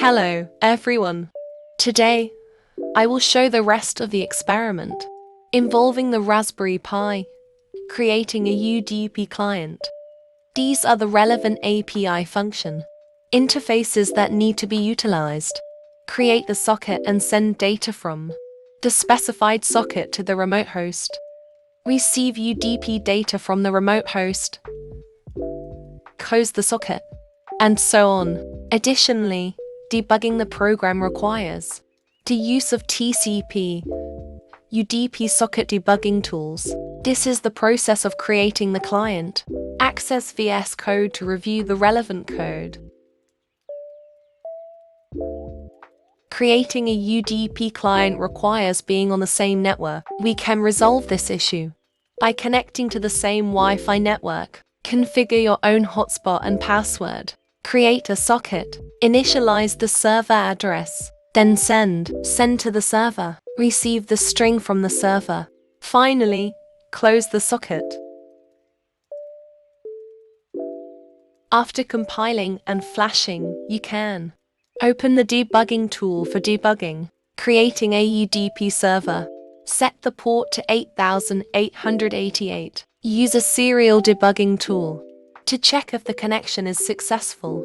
Hello, everyone. Today, I will show the rest of the experiment involving the Raspberry Pi, creating a UDP client. These are the relevant API function interfaces that need to be utilized. Create the socket and send data from the specified socket to the remote host. Receive UDP data from the remote host. Close the socket, and so on. Additionally, debugging the program requires the use of TCP, UDP socket debugging tools. This is the process of creating the client. Access VS Code to review the relevant code. Creating a UDP client requires being on the same network. We can resolve this issue by connecting to the same Wi-Fi network. Configure your own hotspot and password. Create a socket. Initialize the server address. Then send to the server. Receive the string from the server. Finally, close the socket. After compiling and flashing, you can open the debugging tool for debugging. Creating a UDP server. Set the port to 8888. Use a serial debugging tool to check if the connection is successful.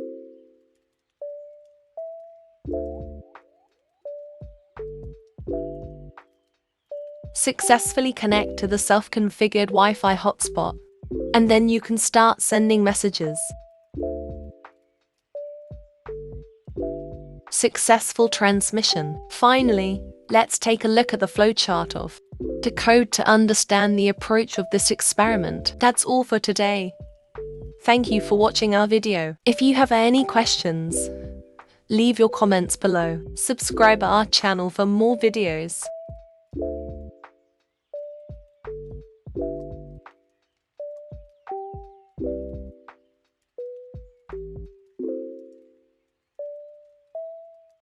Successfully connect to the self-configured Wi-Fi hotspot, and then you can start sending messages. Successful transmission. Finally, let's take a look at the flowchart of the code to understand the approach of this experiment. That's all for today. Thank you for watching our video. If you have any questions, leave your comments below. Subscribe our channel for more videos.